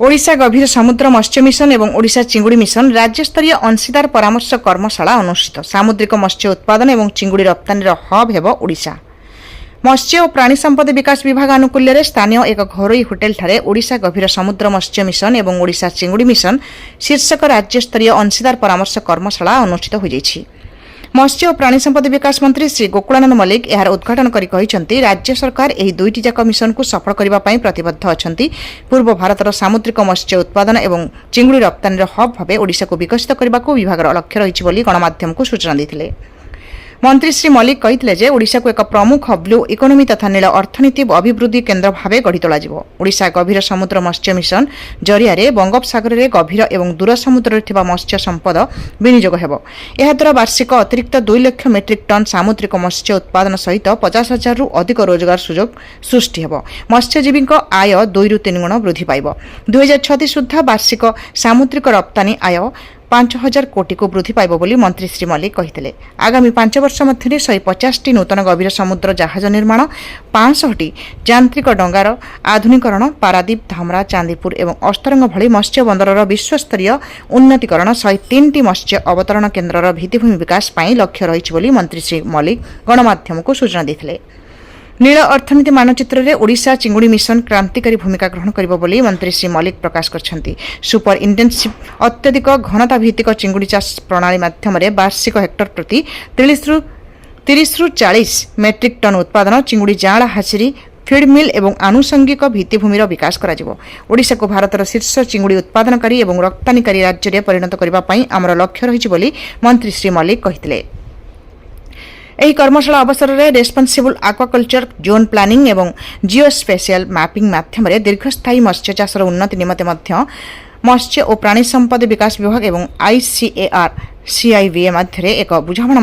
ओडिशा गभीर समुद्र मत्स्य मिशन एवं ओडिशा चिंगुड़ी मिशन राज्यस्तरीय अंशीदार परामर्श कर्मशाला अनुष्ठित। सामुद्रिक मत्स्य उत्पादन एवं चिंगुड़ी रप्तानी हब हेब ओडिशा। मत्स्य और प्राणी संपद विकास विभाग आनुकूल्य स्थानीय एक घरोई होटेल ठारे ओडिशा गभीर समुद्र मत्स्य मिशन एवं ओडिशा चिंगुड़ी मिशन शीर्षक राज्यस्तरीय अंशीदार परामर्श कर्मशाला अनुष्ठित हो जाइछि। मत्स्य और प्राणी संपद विकास मंत्री श्री गोकुलानंद मल्लिक यार उद्घाटन करी कहिसंती राज्य सरकार एही दुईटी जाक मिशन को सफल करबा पई प्रतिबद्ध अछंती। पूर्व भारतर सामुद्रिक मत्स्य उत्पादन एवं चिंगुड़ी रप्तानी हब भाबे ओडिशा को विकसित करबा को विभागर लक्ष्य रहिछि बोली गणमाध्यम को सूचना दैथिले। मंत्री श्री मल्लिक कहिथिले जे ओडिशा को एक प्रमुख ब्लू इकोनोमी तथा नील अर्थनीति अभिवृद्धि केन्द्र भाव गढ़ी तोलाଯିବ। ओडिशा गभीर समुद्र मत्स्य मिशन जरिया बंगोपसागर में गभीर एवं दूर समुद्र मत्स्य संपद विनियोग हेब। एहाद्वारा वार्षिक अतिरिक्त 2 लाख मेट्रिक टन सामुद्रिक मत्स्य उत्पादन सहित 50,000 रु अधिक रोजगार सुजोग सृष्टि हेब। मत्स्यजीवी आय 2 ରୁ 3 गुण वृद्धि पाइब। 2036 सुधा वार्षिक सामुद्रिक रप्तानी आय 5,000 कोटी को वृद्धि पाइब बोली मंत्री श्री मल्लिक कहिथिले। आगामी 5 वर्ष मध्य 150टी नूतन गभीर समुद्र जहाज निर्माण, 500टी यांत्रिक डंगार आधुनिकरण, पारादीप, धामरा, चांदीपुर एवं अस्तरंग भली मत्स्य बंदरर विश्वस्तरीय उन्नतीकरण, 103टी मत्स्य अवतरण केन्द्रर भित्तिभूमि विकास पाई लक्ष्य रहिछि बोली मंत्री श्री मल्लिक गणमाध्यम को सूचना दैथिले। नील अर्थनीति मानचित्र में ओडिशा चिंगुड़ी मिशन क्रांतिकारी भूमिका ग्रहण करिब बोली मंत्री श्री मल्लिक प्रकाश करछंती। सुपर इंटेंसिव अत्यधिक घनता भित्तिक चिंगुड़ी चाष प्रणाली माध्यम वार्षिक हेक्टर प्रति 30 ରୁ 40 मेट्रिक टन उत्पादन, चिंगुड़ी जाँला हाचेरी, फीड मिल एवं आनुषंगिक भित्तिभूमिर विकास कराजिबो। ओडिशा को भारतर शीर्ष चिंगुड़ी उत्पादनकारी एवं रप्तानीकारी राज्य में परिणत करबा पई आमर लक्ष्य रहिछि बोली मंत्री श्री मल्लिक कहिथिले। ଏହି କର୍ମଶାଳା ଅବସରରେ ରେସ୍ପନ୍ସିବୁଲ ଆକ୍ୱାକଲଚର ଜୋନ୍ ପ୍ଲାନିଂ ଏବଂ ଜିଓ ସ୍ପେସିଆଲ ମ୍ୟାପିଂ ମାଧ୍ୟମରେ ଦୀର୍ଘସ୍ଥାୟୀ ମତ୍ସ୍ୟ ଚାଷର ଉନ୍ନତି ନିମନ୍ତେ ମଧ୍ୟ ମତ୍ସ୍ୟ ଓ ପ୍ରାଣୀ ସମ୍ପଦ ବିକାଶ ବିଭାଗ ଏବଂ ICAR CIVA ମଧ୍ୟରେ ଏକ ବୁଝାମଣା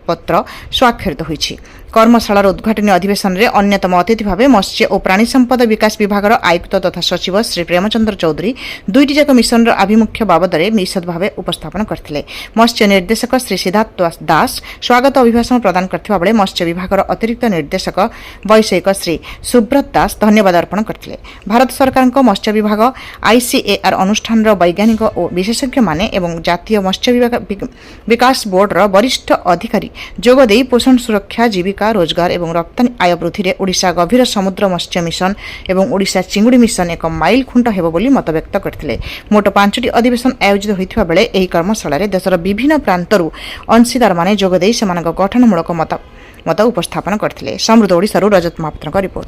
ପତ୍ର ସ୍ୱାକ୍ଷରିତ ହୋଇଛି। कर्मशालार उद्घाटनी अधिवेशन में अन्यतम अतिथि भाव मत्स्य और प्राणी संपद विकास विभाग आयुक्त तथा सचिव श्री प्रेमचंद्र चौधरी दुईटी जाक मिशन आभिमुख्य बाबद विशद भाव उपस्थापन करथिले। मत्स्य निर्देशक श्री सिद्धार्थ दास स्वागत अभिभाषण प्रदान करथिबा बेले मत्स्य विभाग अतिरिक्त निर्देशक वैषयिक श्री सुब्रत दास धन्यवाद अर्पण करथिले। भारत सरकार मत्स्य विभाग ICAR अनुष्ठान वैज्ञानिक और विशेषज्ञ माने एवं जातीय मत्स्य विकास बोर्डर वरिष्ठ अधिकारी जोगदे पोषण सुरक्षा जीविका रोजगार एवं रप्तानी आय वृद्धि में ओडिशा गभीर समुद्र मत्स्य मिशन एवं ओडिशा चिंगुड़ी मिशन एक माइल खुंट हेब बोली मत व्यक्त करथिले। मोट 5टी अधिवेशन आयोजित होइथिबा बेले एही कर्मशाला रे देशर विभिन्न प्रांतरू अंशीदार माने जोगदे सेमानक गठनमूलक मत उपस्थापन करथिले। समृद्ध ओडिशारू रजत महापात्रक रिपोर्ट।